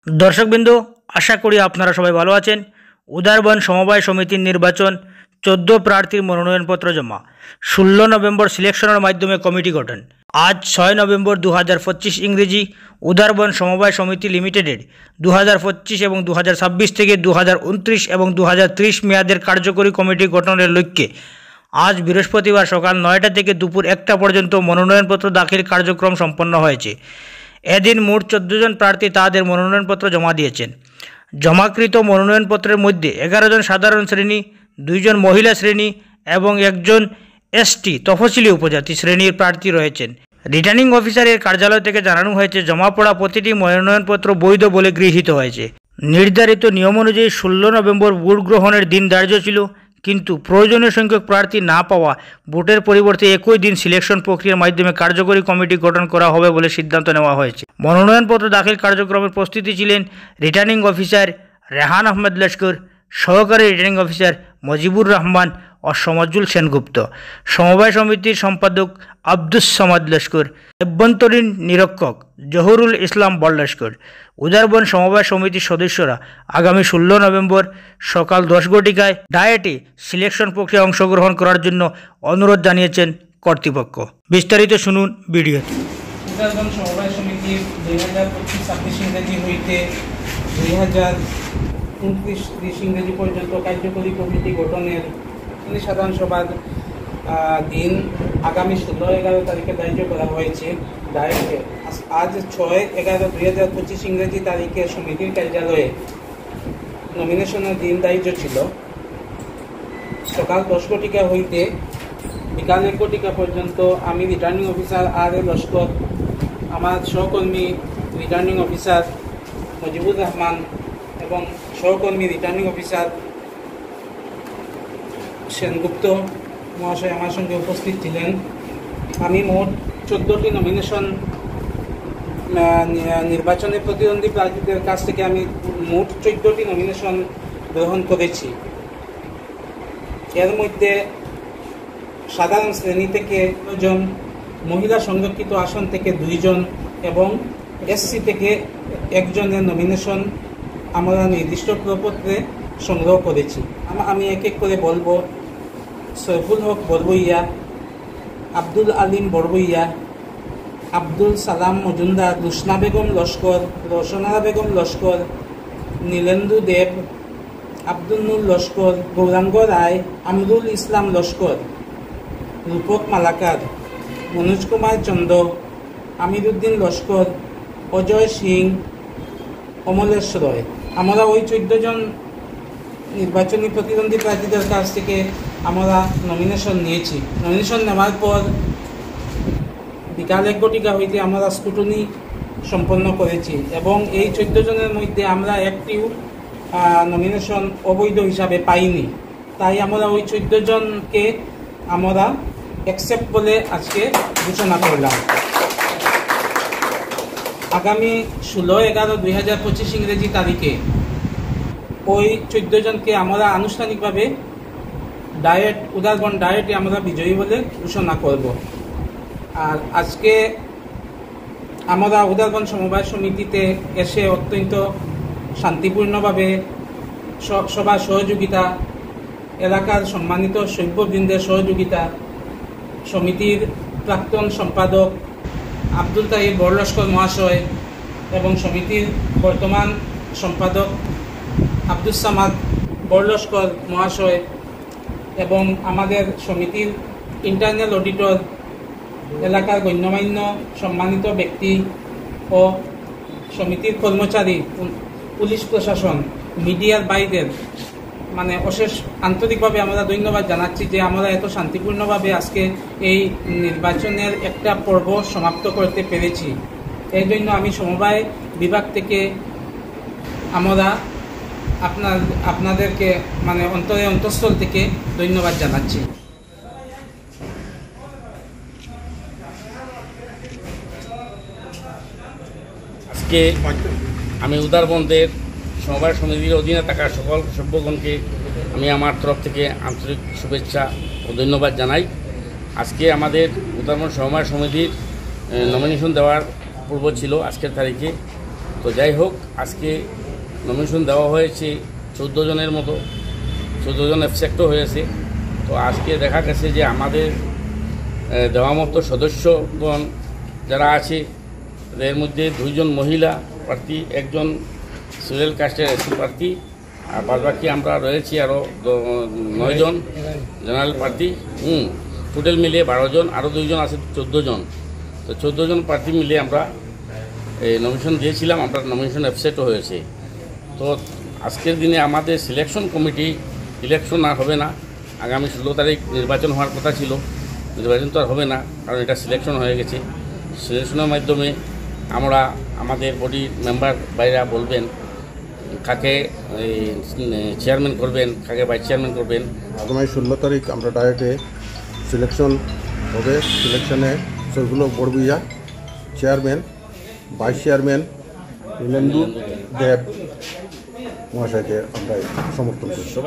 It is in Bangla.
দর্শকবৃন্দ, আশা করি আপনারা সবাই ভালো আছেন। উদারবন সমবায় সমিতির নির্বাচন 14 প্রার্থীর মনোনয়নপত্র জমা, 16 নভেম্বর সিলেকশনের মাধ্যমে কমিটি গঠন। আজ 6 নভেম্বর 2025 ইংরেজি উদারবন সমবায় সমিতি লিমিটেডের 2025 এবং 2026 থেকে 2029 এবং 2030 মেয়াদের কার্যকরী কমিটি গঠনের লক্ষ্যে আজ বৃহস্পতিবার সকাল 9টা থেকে দুপুর 1টা পর্যন্ত মনোনয়নপত্র দাখিল কার্যক্রম সম্পন্ন হয়েছে। এদিন মোট 14 জন প্রার্থী তাদের মনোনয়নপত্র জমা দিয়েছেন। জমাকৃত মনোনয়নপত্রের মধ্যে 11 জন সাধারণ শ্রেণী, 2 জন মহিলা শ্রেণী এবং 1 জন এসটি তফসিলি উপজাতি শ্রেণীর প্রার্থী রয়েছেন। রিটার্নিং অফিসারের কার্যালয় থেকে জানানো হয়েছে, জমা পড়া প্রতিটি মনোনয়নপত্র বৈধ বলে গৃহীত হয়েছে। নির্ধারিত নিয়ম অনুযায়ী 16 নভেম্বর ভোট গ্রহণের দিন ধার্য ছিল, কিন্তু প্রয়োজনীয় সংখ্যক প্রার্থী না পাওয়া ভোটের পরিবর্তে একই দিন সিলেকশন প্রক্রিয়ার মাধ্যমে কার্যকরী কমিটি গঠন করা হবে বলে সিদ্ধান্ত নেওয়া হয়েছে। মনোনয়নপত্র দাখিল কার্যক্রমের প্রস্তুতি ছিলেন রিটার্নিং অফিসার রেহান আহমেদ লস্কর, সহকারী রিটার্নিং অফিসার মজিবুর রহমান ও সমাজুল সেনগুপ্ত, সমবায় সমিতির সম্পাদক আব্দুস সামাদ লস্কর, অভ্যন্তরীণ নিরীক্ষক জহুরুল ইসলাম বল লস্কর। উদারবন সমবায় সমিতির সদস্যরা আগামী 16 নভেম্বর সকাল 10 ঘটিকায় ডায়েটে সিলেকশন প্রক্রিয়ায় অংশগ্রহণ করার জন্য অনুরোধ জানিয়েছেন কর্তৃপক্ষ। বিস্তারিত শুনুন ভিডিওতে। উদারবন সমবায় সমিতির 2025-26 ইংরেজি হইতে 2029-30 ইংরেজি পর্যন্ত কার্যকরী কমিটি গঠনের সাধারণ সভার দিন আগামী 16-11 তারিখে ধার্য করা হয়েছে। ডায়েটে আজ 6-11-2025 ইংরেজি তারিখে সমিতির কার্যালয়ে নমিনেশনের দিন ধার্য ছিল। সকাল 10 ঘটিকা হইতে বিকাল 1 ঘটিকা পর্যন্ত আমি রিটার্নিং অফিসার আর.এ. লস্কর, আমার সহকর্মী রিটার্নিং অফিসার মজিবুর রহমান এবং সহকর্মী রিটার্নিং অফিসার সেনগুপ্ত মহাশয় আমার সঙ্গে উপস্থিত ছিলেন। আমি মোট 14টি নমিনেশন নির্বাচনে প্রতিদ্বন্দ্বী প্রার্থীদের কাছ থেকে আমি মোট 14টি নমিনেশন গ্রহণ করেছি। এর মধ্যে সাধারণ শ্রেণী থেকে 2 জন, মহিলা সংরক্ষিত আসন থেকে 2 জন এবং এসসি থেকে 1 জনের নমিনেশন আমরা নির্দিষ্ট প্রপত্রে সংগ্রহ করেছি। আমি এক এক করে বলবো। সৈফুল হক বড়বইয়া, আব্দুল আলিম বড়বইয়া, আব্দুল সালাম মজুমদার, রুশনা বেগম লস্কর, রোশনা বেগম লস্কর, নীলেন্দু দেব, আব্দুল নূর লস্কর, গৌরাঙ্গ রায়, আমরুল ইসলাম লস্কর, রূপক মালাকার, মনোজ কুমার চন্দ, আমিরুদ্দিন লস্কর, অজয় সিং, অমলেশ রয়। আমরা ওই 14 জন নির্বাচনী প্রতিদ্বন্দ্বী প্রার্থীদের কাছ থেকে আমরা নমিনেশন নিয়েছি। নমিনেশন নেওয়ার পর বিকাল 1 ঘটিকা হইতে আমরা স্ক্রুটিনি সম্পন্ন করেছি এবং এই 14 জনের মধ্যে আমরা একটিও নমিনেশন অবৈধ হিসাবে পাইনি। তাই আমরা ওই 14 জনকে আমরা অ্যাকসেপ্ট বলে আজকে ঘোষণা করলাম। আগামী 16-11-2025 ইংরেজি তারিখে ওই 14 জনকে আমরা আনুষ্ঠানিকভাবে উদারবন ডায়েটে আমরা বিজয়ী বলে ঘোষণা করব। আর আজকে আমরা উদারবন সমবায় সমিতিতে এসে অত্যন্ত শান্তিপূর্ণভাবে সবার সহযোগিতা, এলাকার সম্মানিত সভ্যবৃন্দের সহযোগিতা, সমিতির প্রাক্তন সম্পাদক আব্দুল তাহির বড়লস্কর মহাশয় এবং সমিতির বর্তমান সম্পাদক আব্দুস সামাদ বড়লস্কর মহাশয় এবং আমাদের সমিতির ইন্টারনাল অডিটর, এলাকার গণ্যমান্য সম্মানিত ব্যক্তি ও সমিতির কর্মচারী, পুলিশ প্রশাসন, মিডিয়ার বাইরের অশেষ আন্তরিকভাবে আমরা ধন্যবাদ জানাচ্ছি যে আমরা এত শান্তিপূর্ণভাবে আজকে এই নির্বাচনের একটা পর্ব সমাপ্ত করতে পেরেছি। এই জন্য আমি সমবায় বিভাগ থেকে আমরা আপনাদেরকে অন্তঃস্থল থেকে ধন্যবাদ জানাচ্ছি। আজকে আমি উদারবন্দের সমবায় সমিতির অধীনে থাকা সকল সভ্যগণকে আমি আমার তরফ থেকে আন্তরিক শুভেচ্ছা ও ধন্যবাদ জানাই। আজকে আমাদের উদারবন সমবায় সমিতির নমিনেশন দেওয়ার পূর্ব ছিল আজকের তারিখে। তো তো যাই হোক, আজকে নমিনেশন দেওয়া হয়েছে 14 জনের মতো, 14 জন অ্যাবসেক্টও হয়েছে। তো আজকে দেখা গেছে যে আমাদের দেওয়া মতো সদস্যগণ যারা আছে এর মধ্যে 2 জন মহিলা প্রার্থী, 1 জন সিরিয়াল কাস্টের এসি প্রার্থী, আর বাদবাকি আমরা রয়েছি আরও 9 জন জেনারেল প্রার্থী। টোটাল মিলিয়ে 12 জন, আরও 2 জন আছে 14 জন। তো 14 জন প্রার্থী মিলিয়ে আমরা এই নমিনেশন দিয়েছিলাম, আমরা নমিনেশন অ্যাবসেন্টও হয়েছে। তো আজকের দিনে আমাদের সিলেকশন কমিটি ইলেকশন আর হবে না, আগামী 16 তারিখ নির্বাচন হওয়ার কথা ছিল, নির্বাচন তো আর হবে না, কারণ এটা সিলেকশন হয়ে গেছে। সিলেকশনের মাধ্যমে আমরা আমাদের বডির মেম্বার বাইরা বলবেন কাকে চেয়ারম্যান করবেন, কাকে ভাইস চেয়ারম্যান করবেন। আগামী 16 তারিখ আমরা ডাইরেক্টে সিলেকশন হবে। সিলেকশনে সবগুলো Barbhuiya chairman, vice chairman Nilendu দেব মহাশয়কে আমরা সমর্থন করি।